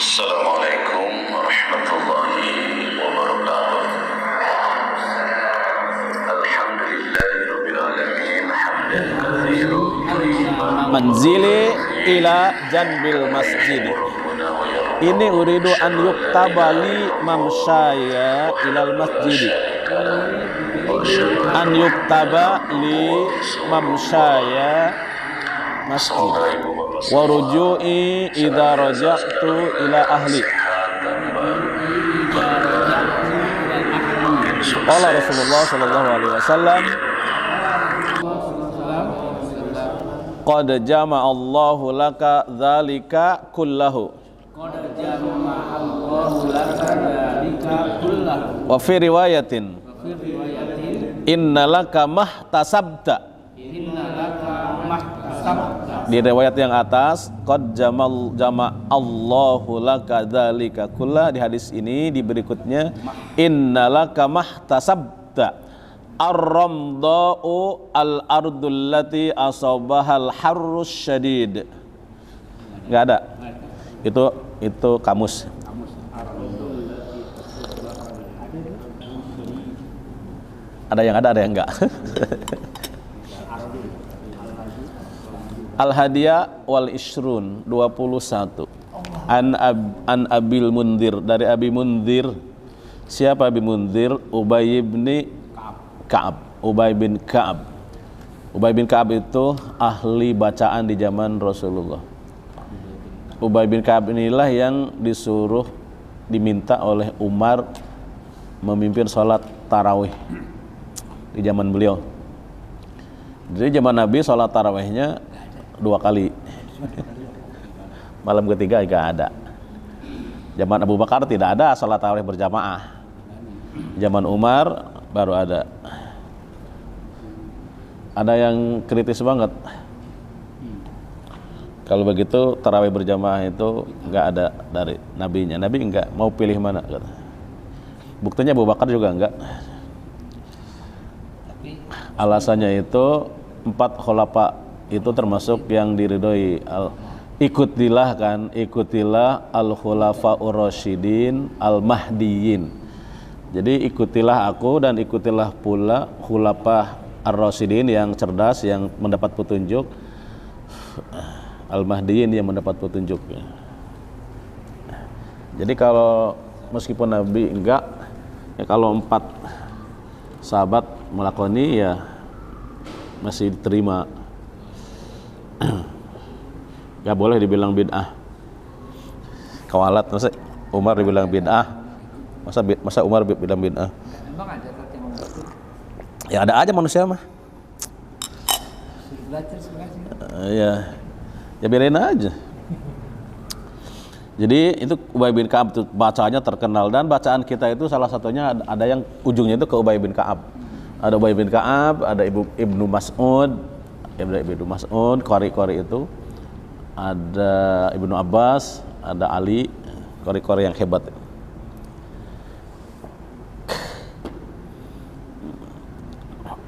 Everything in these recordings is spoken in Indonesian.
Assalamualaikum warahmatullahi wabarakatuh. Alhamdulillahirabbil alamin hamdan katsiran manzili ila janbil masjid. Ini uridu an yuktabali mamsyaya ilal masjid. An yuktaba li mamsyaya masjid wa ruju'i idza raja'tu ila ahli. Qala Rasulullah sallallahu alaihi wasallam, qad jama'a Allahu laka dzalika kullahu. Wa fi riwayatin inna laka mahtasabta. Di riwayat yang atas qad jama'allahu laka dzalika kullah. Di hadis ini di berikutnya inna laka mahtasabta ar-ramda'u al-ardul lati asabahal harrus syadid. Enggak ada. Itu kamus. Ada yang ada yang enggak. Al-Hadiyah wal Ishrun 21. An Abil Munzir, dari Abi Munzir. Siapa Abi Munzir? Ubay bin Ka'ab. Ubay bin Ka'ab. Ubay bin Ka'ab itu ahli bacaan di zaman Rasulullah. Ubay bin Ka'ab inilah yang diminta oleh Umar memimpin sholat tarawih di zaman beliau. Jadi zaman Nabi sholat tarawihnya 2 kali. Malam ketiga enggak ada. Zaman Abu Bakar tidak ada sholat tarawih berjamaah. Zaman Umar baru ada. Ada yang kritis banget. Kalau begitu tarawih berjamaah itu enggak ada dari nabinya. Nabi enggak mau pilih mana. Buktinya Abu Bakar juga enggak. Alasannya itu 4 khulafa itu termasuk yang diridhoi. Ikutilah al-khulafaur rasyidin al-mahdiyyin. Jadi ikutilah aku dan ikutilah pula khulafa ar-rasyidin yang cerdas, yang mendapat petunjuk, al-mahdiyyin yang mendapat petunjuk. Jadi kalau meskipun Nabi enggak, ya kalau 4 sahabat melakoni ya masih diterima. Gak boleh dibilang bid'ah. Kawalat, masa Umar dibilang bid'ah? Masa Umar bilang bid'ah? Ya ada aja manusia mah. Ya biarin aja. Jadi itu Ubay bin Ka'ab itu bacaannya terkenal, dan bacaan kita itu salah satunya ada yang ujungnya itu ke Ubay bin Ka'ab. Ada Ubay bin Ka'ab, ada Ibnu Mas'ud, qari-qari itu. Ada Ibnu Abbas, ada Ali, qari-qari yang hebat.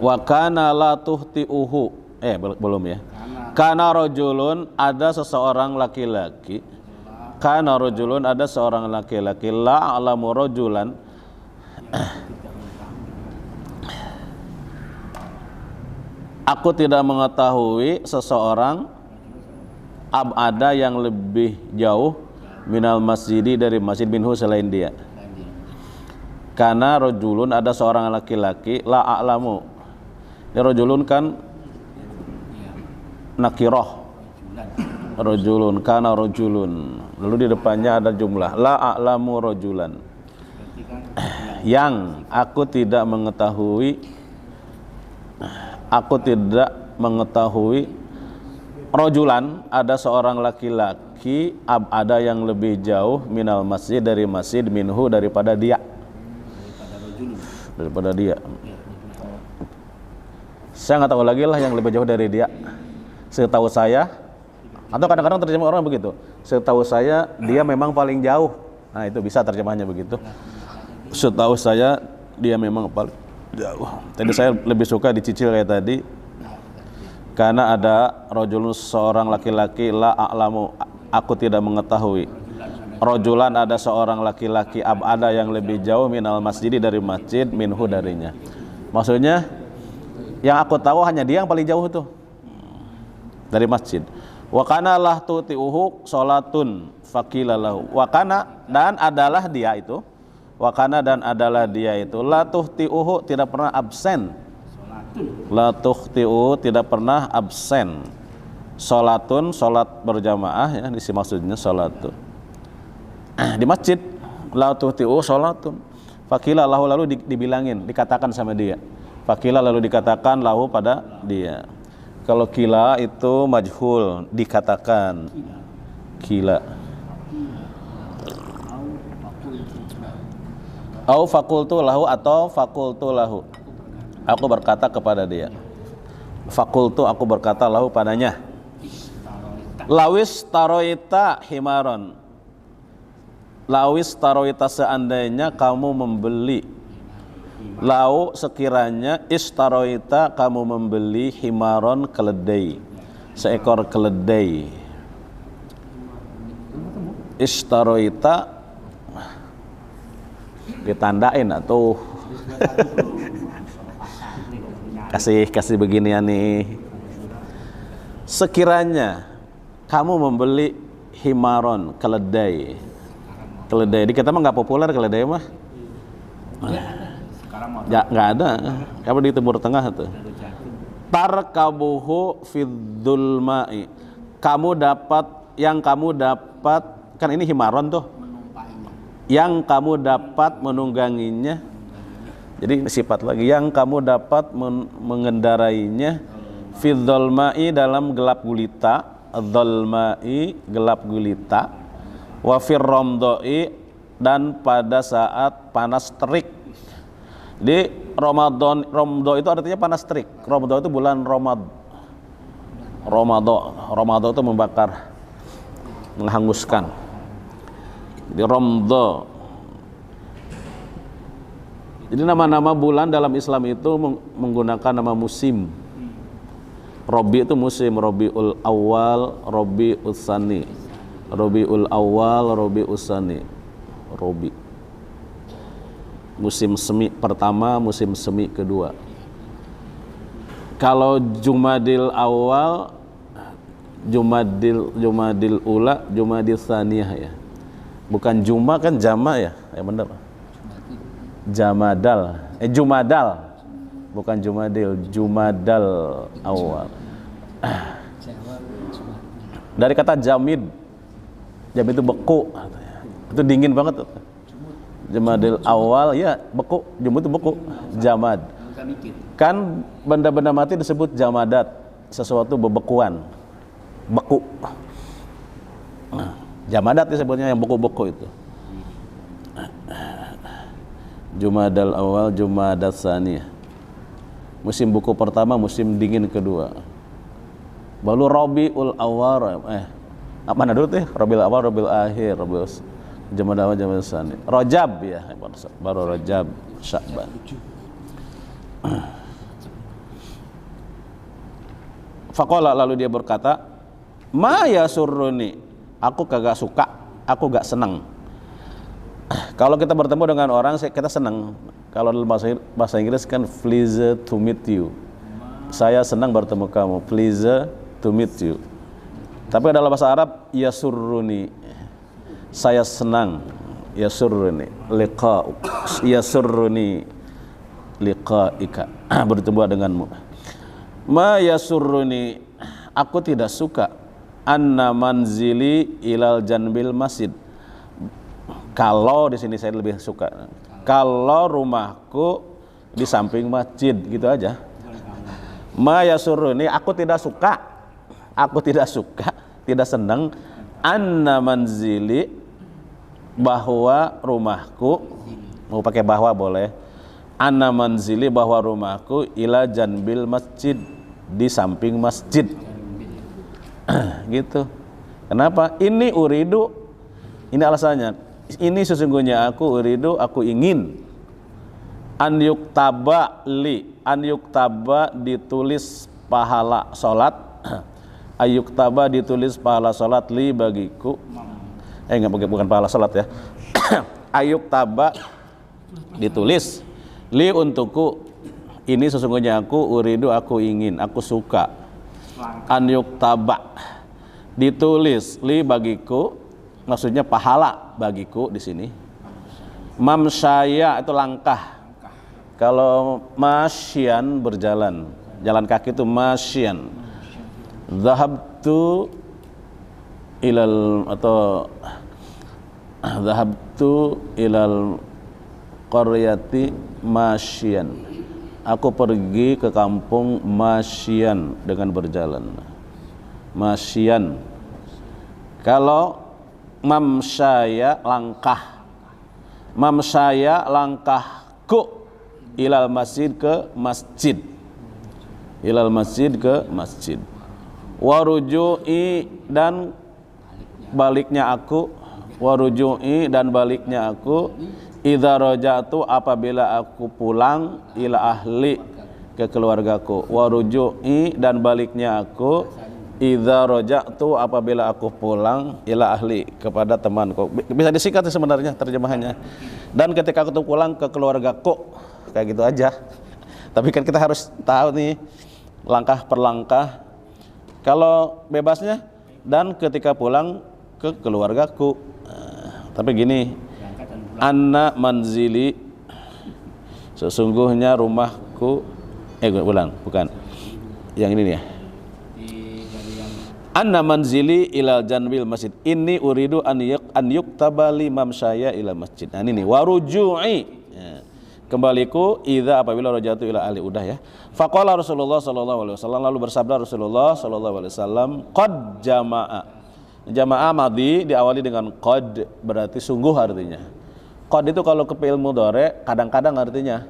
Wa kana la tuhti'uhu. Belum ya. Kana rajulun, ada seseorang laki-laki. Kana rajulun, ada seorang laki-laki. La a'lamu rajulan. Aku tidak mengetahui seseorang abada yang lebih jauh minal masjidi, dari masjid minhu selain dia. Karena rajulun, ada seorang laki-laki. La a'lamu, ya rajulun kan nakirah. Rajulun, kana rajulun, lalu di depannya ada jumlah. La a'lamu rajulan, yang aku tidak mengetahui rajulan, ada seorang laki-laki ada yang lebih jauh minal masjid, dari masjid minhu, daripada dia. Saya nggak tahu lagi lah yang lebih jauh dari dia. Setahu saya, atau kadang-kadang terjemah orang begitu, setahu saya dia memang paling jauh. Nah itu bisa terjemahnya begitu. Setahu saya dia memang paling jauh. Tadi saya lebih suka dicicil kayak tadi. Karena ada rajulun, seorang laki-laki, la a'lamu, aku tidak mengetahui, Rojulan ada seorang laki-laki abada yang lebih jauh minal masjid dari masjid minhu darinya. Maksudnya yang aku tahu hanya dia yang paling jauh tuh dari masjid. Wa kana lah tuti'uhu salatun faqilalahu. Wa kana dan adalah dia itu. Wa kana dan adalah dia itu la tuhti'uhu tidak pernah absen. La tuhti'uhu tidak pernah absen. Salatun salat berjamaah ya di sini maksudnya salatun. Di masjid la tuhti'uhu salatun. Faqila lahu lalu dibilangin, dikatakan sama dia. Faqila lalu dikatakan lahu pada dia. Kalau kila itu majhul, dikatakan kila. Au fakultu lahu atau fakultu lahu. Aku berkata kepada dia. Fakultu aku berkata lahu padanya. Lawis taroita himaron. Lawis taroita seandainya kamu membeli. Lau sekiranya istaroita kamu membeli himaron keledai, seekor keledai. Istaroita ditandain atau kasih beginian nih. Sekiranya kamu membeli himaron keledai. Keledai di kita mah nggak populer keledai mah. Ya nggak ada. Apa di Timur Tengah tuh? Tarkabuhu fidzul ma'i. Kamu dapat kan ini himaron tuh. Yang kamu dapat menungganginya. Jadi sifat lagi yang kamu dapat mengendarainya fidzul ma'i dalam gelap gulita, dzul ma'i gelap gulita, wa fir ramdha'i dan pada saat panas terik. Di Ramadan, Romdo itu artinya panas terik. Romdo itu bulan Romado itu membakar, menghanguskan. Di Romdo. Jadi nama-nama bulan dalam Islam itu menggunakan nama musim. Robi itu musim, Robiul Awal, Robiul Tsani. Robiul Awal, Robiul Tsani. Robi. Musim semi pertama, musim semi kedua. Kalau Jumadil awal, Jumadil ula, Jumadil tsaniyah ya. Bukan Juma kan jama ya, benar. Jumadal. Bukan Jumadil, Jumadal awal. Dari kata jamid. Jamid itu beku. Itu dingin banget. Jumadil awal ya beku, jumud itu beku, jamad. Kan benda-benda mati disebut jamadat, sesuatu bebekuan, beku. Jamadat disebutnya yang beku-beku itu. Jumadal awal, Jumadat tsaniyah. Musim beku pertama, musim dingin kedua. Baru Rabiul awal, mana dulu tuh? Rabiul awal, Rabiul akhir, Rabiul Jumadil awal, Jumadil tsani. Rajab ya, baru Rajab, Sya'ban. Faqala lalu dia berkata, "Ma yasurruni." Aku kagak suka, aku gak senang. Kalau kita bertemu dengan orang, kita senang. Kalau dalam bahasa Inggris kan pleasure to meet you. Saya senang bertemu kamu, pleasure to meet you. Tapi dalam bahasa Arab, yasurruni. Saya senang, yasurruni liqa, yasurruni liqaika, bertemu denganmu. Ma yasurruni, aku tidak suka anna manzili ilal janbil masjid. Kalau di sini saya lebih suka kalau rumahku di samping masjid, gitu aja. Ma yasurruni, aku tidak suka, tidak senang anna manzili, bahwa rumahku, mau pakai bahwa boleh, anna manzili, bahwa rumahku ila janbil masjid, di samping masjid. Gitu. Kenapa? Ini uridu, ini alasannya. Ini sesungguhnya aku uridu, aku ingin an yuktaba li, an yuktaba ditulis pahala salat, ayuktaba ditulis pahala salat li bagiku, bukan pahala salat ya. Ayuk taba ditulis li untukku, ini sesungguhnya aku, uridu aku ingin, aku suka, an yuktaba ditulis, li bagiku, maksudnya pahala bagiku di sini. Mamsyaya itu langkah, kalau masyan berjalan, jalan kaki itu masyan. Dhahabtu ilal atau dhahabtu ilal qaryati masyan, aku pergi ke kampung masyan dengan berjalan. Masyan. Kalau mamsyaya langkah, mamsyaya langkahku, ilal masjid ke masjid, ilal masjid ke masjid. Waruju'i dan baliknya aku, waruju'i dan baliknya aku, idza raja'tu apabila aku pulang, ila ahli ke keluargaku. Waruju'i dan baliknya aku, idza raja'tu apabila aku pulang, ila ahli kepada temanku. Bisa disingkat sebenarnya terjemahannya. Dan ketika aku pulang ke keluargaku, kayak gitu aja. Tapi kan kita harus tahu nih langkah per langkah. Kalau bebasnya, dan ketika pulang ke keluargaku. Tapi gini, anna manzili, sesungguhnya rumahku, bukan yang ini nih ya. Anna manzili ilal janbil masjid, ini uridu an yuktaba li mamsyaya ila masjid. Nah ini nih, waruju'i, kembaliku idza apabila rajatu ila ahli, udah ya. Faqala Rasulullah sallallahu alaihi wasallam, lalu bersabda Rasulullah sallallahu alaihi wasallam, qad jama'a. Jama'a madhi diawali dengan qad, berarti sungguh artinya. Qad itu kalau ke fi'il mudhari kadang-kadang artinya.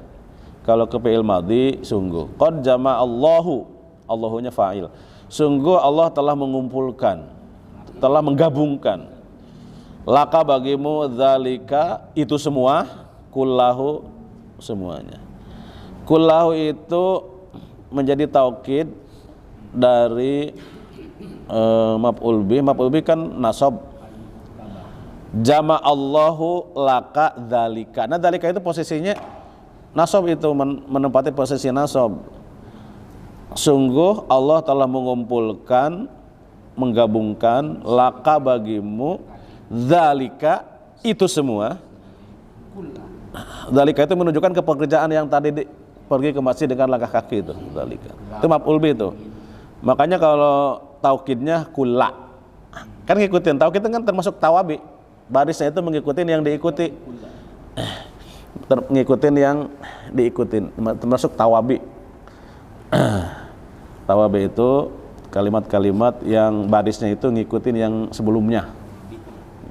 Kalau ke fi'il madhi sungguh. Qad jama'allahu, Allahunya fa'il. Sungguh Allah telah mengumpulkan, telah menggabungkan, laka bagimu dzalika itu semua, kullahu semuanya. Kullahu itu menjadi taukid dari maf'ul bih. Maf'ul bih kan nasab. Jama'allahu laka dzalika. Nah dzalika itu posisinya nasab, itu menempati posisi nasab. Sungguh Allah telah mengumpulkan, menggabungkan, laka bagimu, dzalika itu semua. Dzalika itu menunjukkan ke pekerjaan yang tadi pergi ke masjid dengan langkah kaki itu. Dzalika itu maf'ul bih itu. Makanya kalau taukidnya kulla, kan ngikutin. Taukid itu kan termasuk tawabi, barisnya itu mengikutin yang diikuti, ngikutin yang diikutin, termasuk tawabi. Tawabi itu kalimat-kalimat yang barisnya itu ngikutin yang sebelumnya,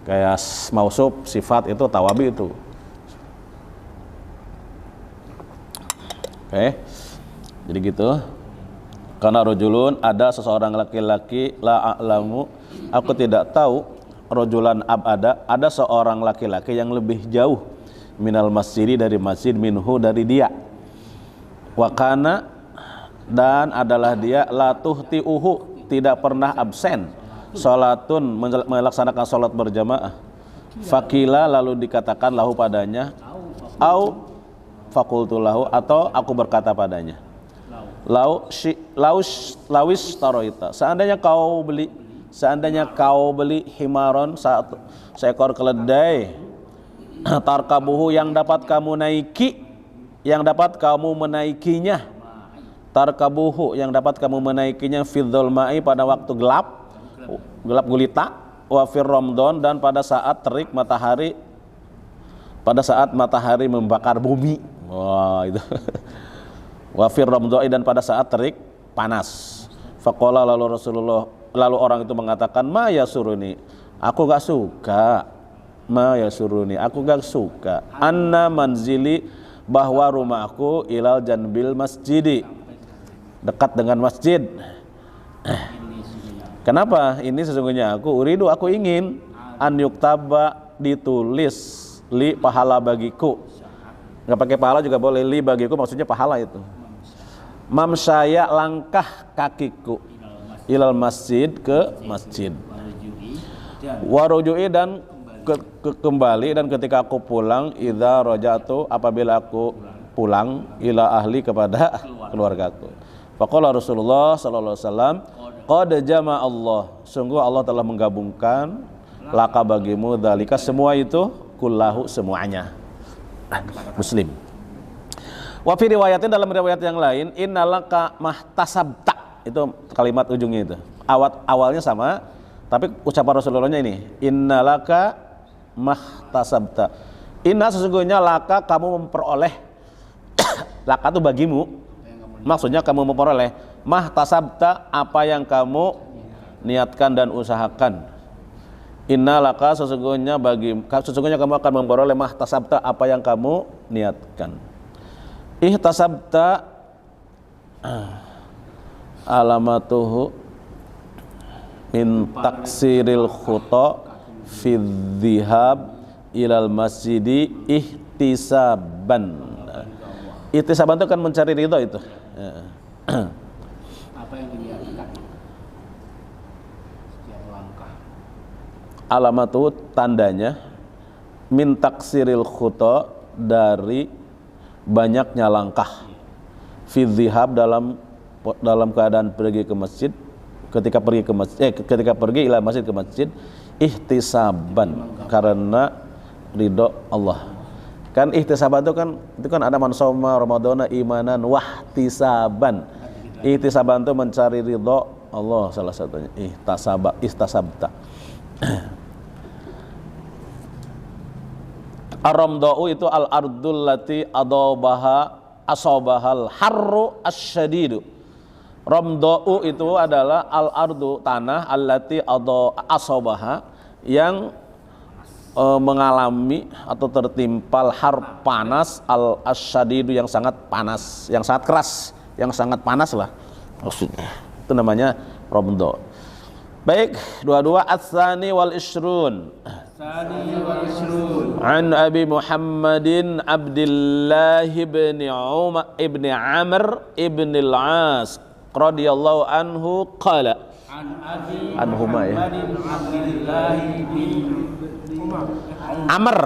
kayak mausuf, sifat, itu tawabi itu. Oke, jadi gitu. Karena rojulun, ada seseorang laki-laki, la a'lamu, aku tidak tahu, rojulan abada, ada seorang laki-laki yang lebih jauh, minal masjidi dari masjid, minhu dari dia, wakana dan adalah dia, la tuhti'uhu tidak pernah absen, salatun melaksanakan salat berjamaah. Fakila lalu dikatakan lahu padanya, au fakultu lahu atau aku berkata padanya, lawis taroita, seandainya kau beli himaron, seekor keledai, tarkabuhu yang dapat kamu naiki, yang dapat kamu menaikinya, tarkabuhu yang dapat kamu menaikinya, fidzul ma'i pada waktu gelap gulita, wa fir ramdon dan pada saat terik matahari, pada saat matahari membakar bumi. Wah itu. Wa fir ramdon dan pada saat terik panas. Faqala lalu orang itu mengatakan, ma yasuruni, aku gak suka, ma yasuruni, aku gak suka, anna manzili, bahwa rumahku, ilal janbil masjidi, dekat dengan masjid. Kenapa? Ini sesungguhnya aku, uridu aku ingin, an yuktaba ditulis, li pahala bagiku. Nggak pakai pahala juga boleh, li bagiku maksudnya pahala itu. Mamsyaya langkah kakiku, ilal masjid ke masjid. Waruju'i dan kembali dan ketika aku pulang, idza raja'tu, apabila aku pulang, ila ahli, kepada keluargaku. Faqala Rasulullah sallallahu alaihi wasallam, qad jama'a Allah, sungguh Allah telah menggabungkan laka bagimu dzalika, semua itu, kullahu, semuanya. Muslim. Wa fi riwayatin, dalam riwayat yang lain, innalaka mahtasabta, itu kalimat ujungnya itu. Awalnya sama, tapi ucapan Rasulullahnya ini, innalaka mahtasabta. Inna, sesungguhnya, laka, kamu memperoleh, laka itu bagimu, maksudnya kamu memperoleh, mahtasabta, apa yang kamu niatkan dan usahakan. Inna laka, sesungguhnya kamu akan memperoleh mahtasabta, apa yang kamu niatkan. Ihtasabta alamatuhu min taksiril khuta fi dhihab ilal masjidi ihtisaban. Ihtisaban itu kan mencari ridho itu. Apa yang diniatkan setiap langkah. Alamatu, tandanya, min taksiril khuta, dari banyaknya langkah, fi dhihab, dalam keadaan pergi ke masjid, ketika pergi ila masjid, ke masjid, ihtisaban, karena ridho Allah. Kan ihtisaban itu kan ada man shoma ramadhana imanan wahtisaban. Ihtisaban itu mencari ridho Allah, salah satunya ihtasabta. Ar-ramda'u itu al-ardul lati asabahal harru asyadidu. Ramda'u itu adalah al-ardu, tanah, allati asabaha, yang mengalami atau tertimpal har, panas, al-asyadidu, yang sangat panas, yang sangat keras, yang sangat panas lah maksudnya. Itu namanya ramda'. Baik, dua-dua ats-tsani wal ishrun. An Abi Muhammadin Abdullah ibn Umar ibn Amr ibn al-As radhiyallahu anhu qala. Anhuma ya. Amr.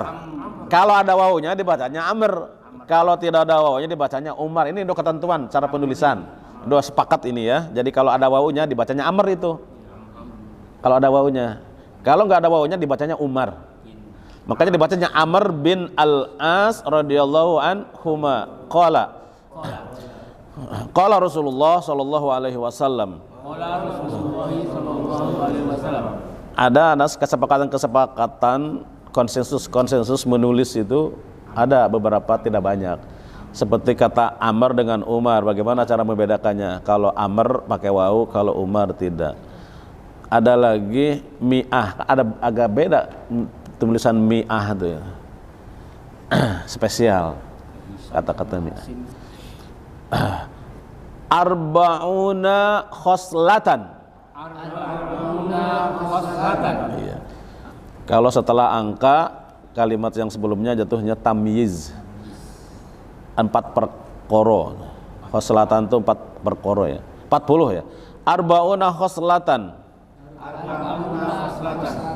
Kalau ada wawunya dibacanya Amr. Kalau tidak ada wawunya dibacanya Umar. Ini udah ketentuan cara penulisan. Udah sepakat ini ya. Jadi kalau ada wawunya dibacanya Amr itu. Kalau ada wawunya. Kalau nggak ada wawunya dibacanya Umar. Makanya dibacanya Amr bin al-As radhiyallahu anhuma qala. Qala Rasulullah sallallahu alaihi wasallam. Ada kesepakatan konsensus menulis itu ada beberapa, tidak banyak. Seperti kata Amr dengan Umar, bagaimana cara membedakannya? Kalau Amr pakai wawu, kalau Umar tidak. Ada lagi mi'ah, ada agak beda tulisan mi'ah itu ya. Spesial kata-kata mi'ah. Arba'una khoslatan. Iya. Kalau setelah angka, kalimat yang sebelumnya jatuhnya tamyiz. 4 perkoro. Khoslatan itu 4 perkoro ya. 40 ya. Arba'una khoslatan.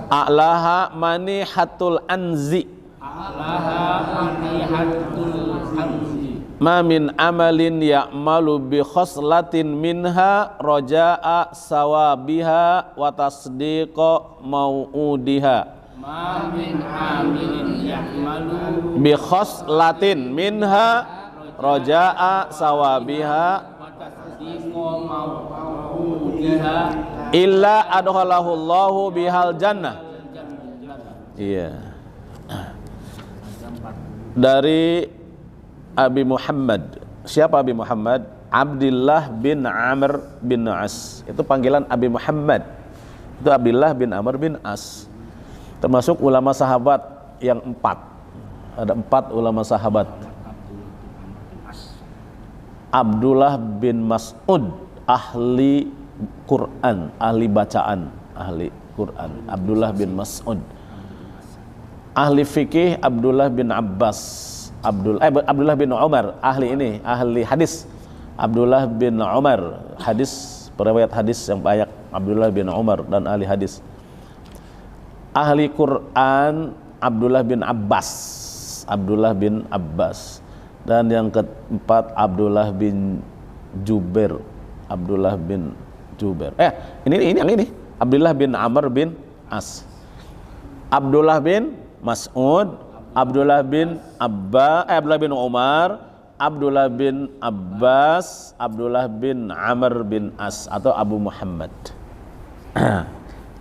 A'laha manihatul anzi. Ma min amalin ya'malu bi khoslatin minha raja'a sawabiha wa tasdiqa mau'udiha. Ma min amalin ya'malu bi khoslatin minha raja'a sawabiha wa tasdiqa mau'udiha illa adkhalahu Allahu bihal jannah. Iya. Dari Abi Muhammad. Siapa Abi Muhammad? Abdullah bin Amr bin As. Itu panggilan Abi Muhammad. Itu Abdullah bin Amr bin As. Termasuk ulama sahabat yang 4. Ada 4 ulama sahabat. Abdullah bin Mas'ud, ahli Quran, ahli bacaan, ahli Quran. Abdullah bin Mas'ud. Ahli fikih Abdullah bin Abbas. Abdullah bin Umar, ahli hadis. Abdullah bin Umar, periwayat hadis yang banyak. Abdullah bin Umar dan ahli hadis. ahli Quran Abdullah bin Abbas. Abdullah bin Abbas. Dan yang keempat Abdullah bin Jubair. Abdullah bin Jubair. Ini yang ini. Abdullah bin Amr bin As. Abdullah bin Mas'ud, Abdullah bin Abdullah bin Umar, Abdullah bin Abbas, Abdullah bin Amr bin As atau Abu Muhammad.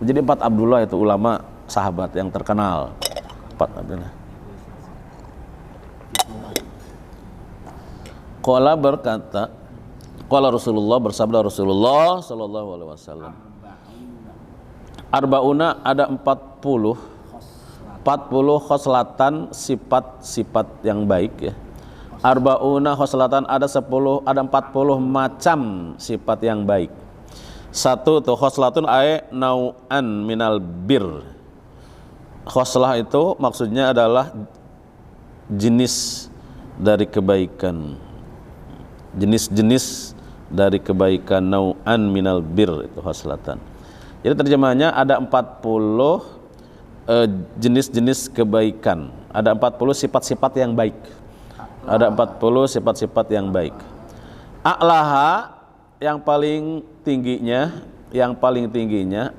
Jadi 4 Abdullah itu ulama sahabat yang terkenal. 4 Abdullah. Qala berkata, qala Rasulullah, bersabda Rasulullah sallallahu alaihi wasallam. Arbauna ada 40 khoslatan, sifat-sifat yang baik ya. Arbauna khoslatan ada 40 macam sifat yang baik. Satu tuh khoslatun nau'an minal bir. Khoslah itu maksudnya adalah jenis dari kebaikan. Jenis-jenis dari kebaikan, nau'an minal bir itu khoslatan. Jadi terjemahannya ada 40 jenis-jenis kebaikan. Ada 40 sifat-sifat yang baik. Ada 40 sifat-sifat yang baik. A'laha yang paling tingginya,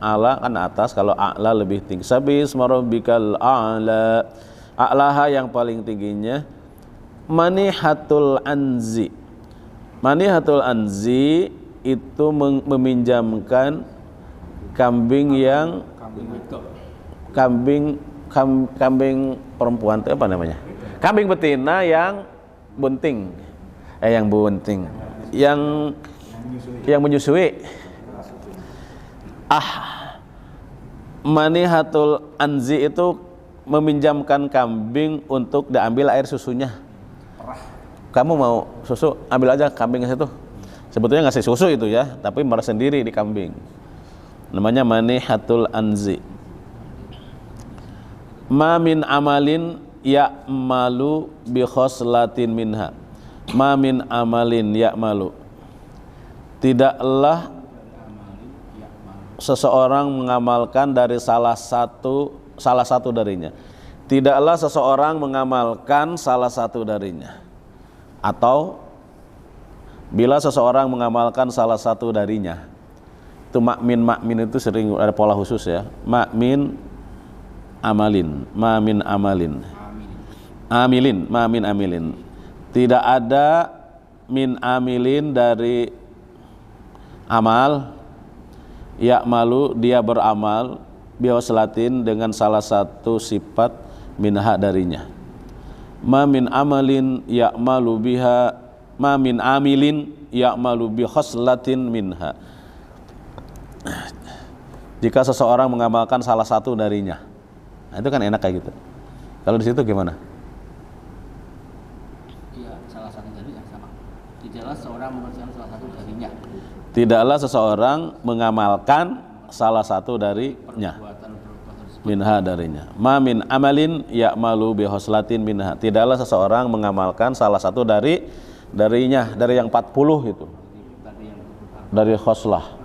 a'la kan atas, kalau a'la lebih tinggi. Sabisma rabbikal a'la. A'laha yang paling tingginya manihatul anzi. Manihatul anzi itu meminjamkan kambing yang kambing perempuan itu apa namanya? Kambing betina yang bunting. Yang menyusui. Manihatul anzi itu meminjamkan kambing untuk diambil air susunya. Kamu mau susu, ambil aja kambing situ. Sebetulnya ngasih susu itu ya, tapi marah sendiri di kambing. Namanya manihatul anzi. Ma min amalin ya'malu bi khoslatin minha. Ma min amalin ya'malu. Tidaklah seseorang mengamalkan dari salah satu darinya. Tidaklah seseorang mengamalkan salah satu darinya. Atau bila seseorang mengamalkan salah satu darinya. Itu makmin itu sering ada pola khusus ya. Makmin amalin, amilin. Tidak ada min amilin dari amal, ya'malu dia beramal biwaslatin dengan salah satu sifat minha darinya. Ma min amalin ya'malu biha, ma min amilin ya'malu bi khoslatin minha. Jika seseorang mengamalkan salah satu darinya, nah, itu kan enak kayak gitu. Kalau di situ gimana? Iya, salah satu darinya sama. Tidaklah seorang mengerjakan salah satu darinya. Tidaklah seseorang mengamalkan salah satu darinya. Minha darinya. Ma min amalin ya'malu bi khoslatin minha. Tidaklah seseorang mengamalkan salah satu darinya, dari yang 40 itu. Dari khoslah.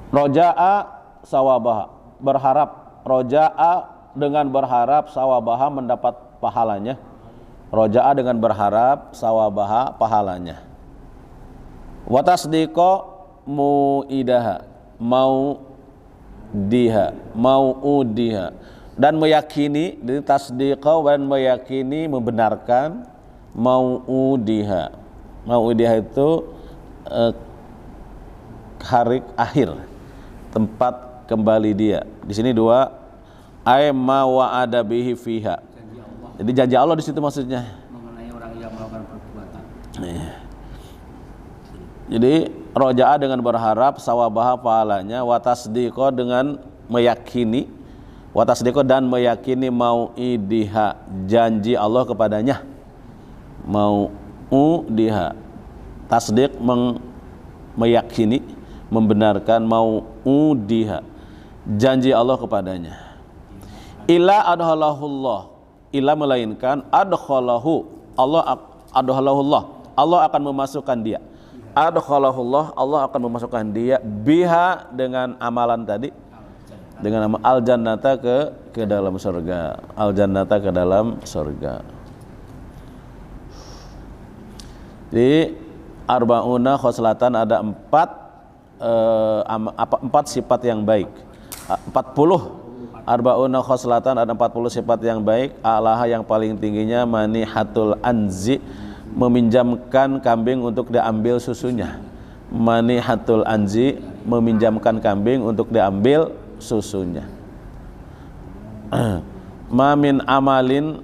Roja'a sawabaha, berharap. Roja'a dengan berharap, sawabaha mendapat pahalanya. Roja'a dengan berharap, sawabaha pahalanya. Watasdiqo mu'idaha, mau'udiha, dan meyakini. Jadi tasdiqo dan meyakini, membenarkan. Mau'udiha, mau'udiha itu hari akhir, tempat kembali dia. Di sini 2 ma wa'ada bihi fiha. Jadi janji Allah di situ maksudnya. Mengenai orang yang melakukan perbuatan. Jadi roja'a dengan berharap, sawabaha pahalanya, watasdiqo dengan meyakini, watasdiqo dan meyakini mau'idiha, janji Allah kepadanya. Mau'idiha, tasdiq meyakini, membenarkan, mau'idiha, janji Allah kepadanya. Illa adhalahullah, illa melainkan adhalahu Allah, Allah akan memasukkan dia. Adhalahullah, Allah akan memasukkan dia biha dengan amalan tadi, dengan nama al jannata ke dalam surga. Al jannata ke dalam surga. Di arba'una khoslatan ada 4 sifat yang baik. 40 arba'una khoslatan ada 40 sifat yang baik. A'laha yang paling tingginya manihatul anzi, meminjamkan kambing untuk diambil susunya. Manihatul anzi, meminjamkan kambing untuk diambil susunya. Mamin amalin,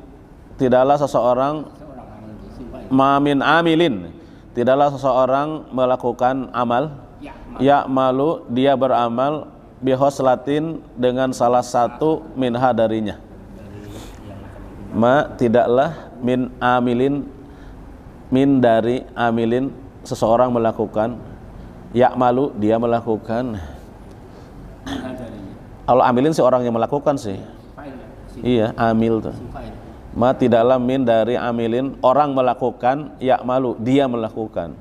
tidaklah seseorang, mamin amilin, tidaklah seseorang melakukan amal, ya malu, dia beramal, bihoslatin, dengan salah satu minha darinya. Ma, tidaklah, min amilin, min dari amilin, seseorang melakukan, ya malu, dia melakukan. Kalau amilin sih orang yang melakukan sih. Iya, amil tuh. Ma, tidaklah min dari amilin, orang melakukan, ya malu, dia melakukan.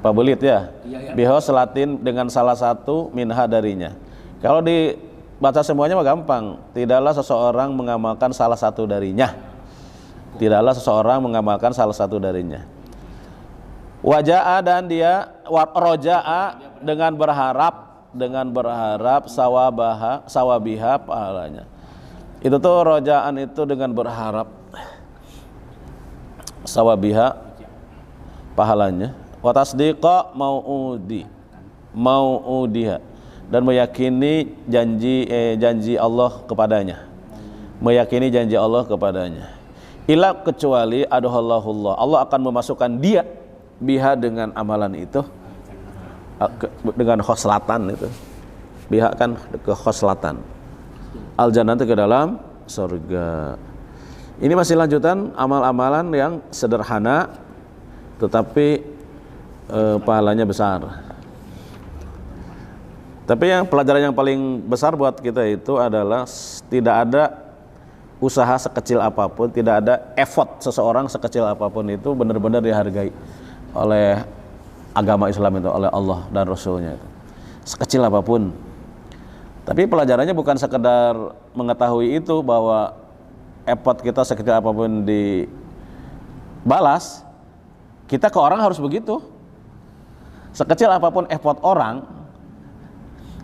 Pak Belit ya, bihoslatin, dengan salah satu minha darinya. Kalau dibaca semuanya mah gampang. Tidaklah seseorang mengamalkan salah satu darinya. Tidaklah seseorang mengamalkan salah satu darinya. Waja'a, dan dia roja'a, dengan berharap sawabiha, pahalanya. Itu tuh rojaan itu dengan berharap sawabiha, pahalanya. Wa tasdiqa mau'udiha, dan meyakini janji Allah kepadanya. Meyakini janji Allah kepadanya. Ila, kecuali adhallahullah, Allah akan memasukkan dia biha, dengan amalan itu, dengan khoslatan itu. Biha kan ke khoslatan. Al jannah ke dalam surga. Ini masih lanjutan amal-amalan yang sederhana tetapi pahalanya besar. Tapi yang pelajaran yang paling besar buat kita itu adalah tidak ada usaha sekecil apapun, tidak ada effort seseorang sekecil apapun itu benar-benar dihargai oleh agama Islam itu, oleh Allah dan Rasulnya itu. Sekecil apapun. Tapi pelajarannya bukan sekedar mengetahui itu, bahwa effort kita sekecil apapun dibalas. Kita ke orang harus begitu. Sekecil apapun effort orang,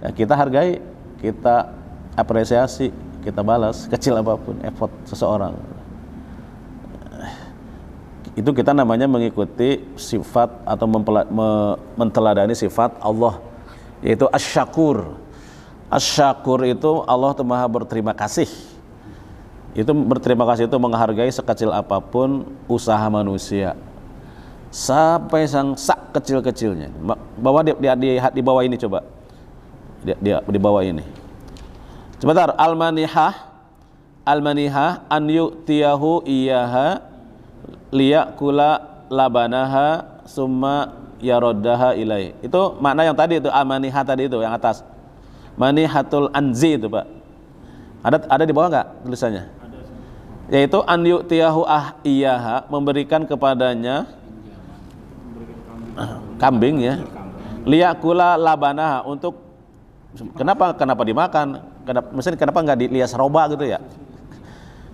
ya kita hargai, kita apresiasi, kita balas. Kecil apapun effort seseorang, itu kita namanya mengikuti sifat atau menteladani sifat Allah, yaitu asy-syakur. Asy-syakur itu Allah itu maha berterima kasih. Itu berterima kasih itu menghargai sekecil apapun usaha manusia, sampai sang sak kecil-kecilnya. Bawa di bawah ini coba. Di bawah ini. Sebentar, al-manihah an yu'tiyahu iyaha liyakula labanaha summa yaroddaha ilai. Itu makna yang tadi itu, al-manihah tadi itu yang atas. Manihatul anzi itu, Pak. Ada di bawah enggak tulisannya? Yaitu an yu'tiyahu iyaha, memberikan kepadanya kambing ya. Liyakula labanaha, untuk kenapa dimakan? Kenapa enggak dilias roba gitu ya?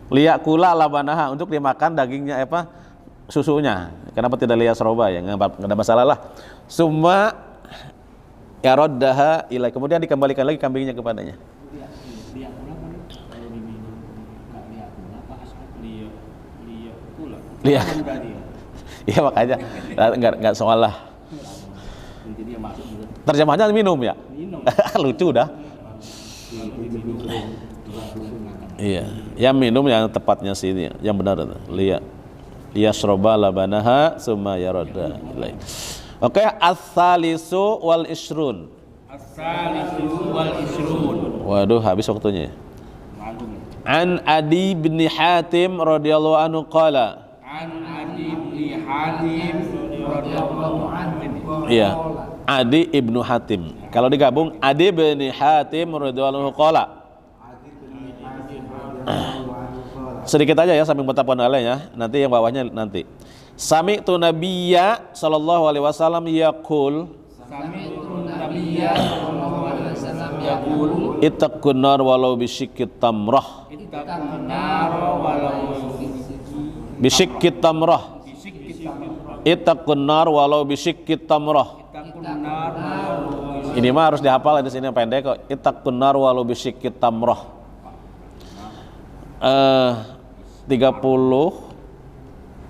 Liyakula labanaha, untuk dimakan dagingnya susunya. Kenapa tidak lias roba ya? Enggak ada masalah lah. Summa yaroddaha ilai, kemudian dikembalikan lagi kambingnya kepadanya. Lihat. Iya makanya enggak salah. Terjemahnya minum ya. Lucu dah. Iya, yang minum yang tepatnya sini, yang benar itu. Liyashroba labanaha summa yarodda ilai. Oke, as-salisu wal ishrun. As-salisu wal ishrun. Waduh, habis waktunya. An Adi bin Hatim radhiyallahu anhu qala. An Adi bin Hatim radhiyallahu anhu. Iya, Adi ibnu Hatim. Kalau digabung Adi bin Hatim radhiyallahu anhu qala. Sedikit aja ya, sambil bertapun alainya. Nanti yang bawahnya nanti. Sami'tu Nabiyya sallallahu alaihi wasallam yaqul. Sami'tu Nabiyya sallallahu alaihi wasallam yaqul ittaqun nar walau bisyikki tamrah. ittaqun nar walau Bisyikki tamrah. Ittaqun nar walau bisyikki tamrah. Ini mah harus dihafal, di sini yang pendek kok. Ittaqun nar walau bisyikki tamrah.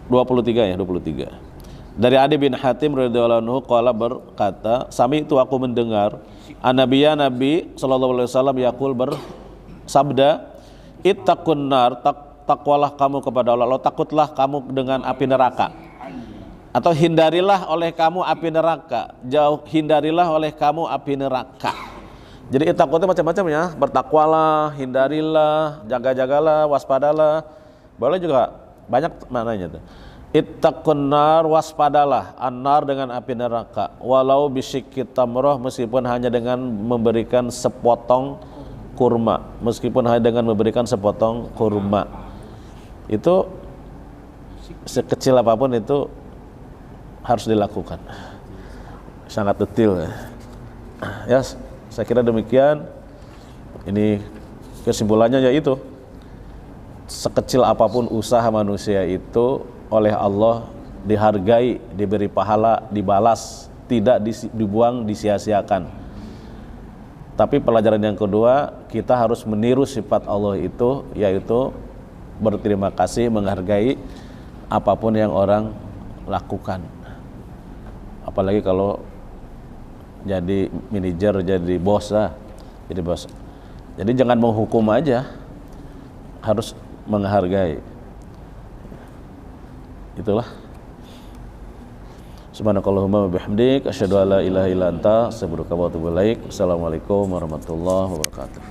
23. Dari Adi bin Hatim radhiyallahu anhu qala berkata, sami itu aku mendengar Nabi sallallahu alaihi wasallam yaqul bersabda, ittaqun nar, takwalah kamu kepada Allah, takutlah kamu dengan api neraka. Atau hindarilah oleh kamu api neraka, hindarilah oleh kamu api neraka. Jadi takutnya macam-macam ya, bertakwalah, hindarilah, jaga-jagalah, waspadalah. Boleh juga banyak maknanya tuh. Ittaqun nar, waspadalah an-nar dengan api neraka, walau bisyikki tamrah, meskipun hanya dengan memberikan sepotong kurma, itu sekecil apapun itu harus dilakukan, sangat detail ya. Saya kira demikian. Ini kesimpulannya yaitu sekecil apapun usaha manusia itu oleh Allah dihargai, diberi pahala, dibalas, tidak dibuang, disia-siakan. Tapi pelajaran yang kedua, kita harus meniru sifat Allah itu, yaitu berterima kasih, menghargai apapun yang orang lakukan. Apalagi kalau jadi manajer, jadi bos lah, jadi jangan menghukum aja, harus menghargai. Itulah. Subhanakallahumma wa bihamdik, asyhadu an la ilaha illa anta, astaghfiruka wa atubu ilaik. Assalamualaikum warahmatullahi wabarakatuh.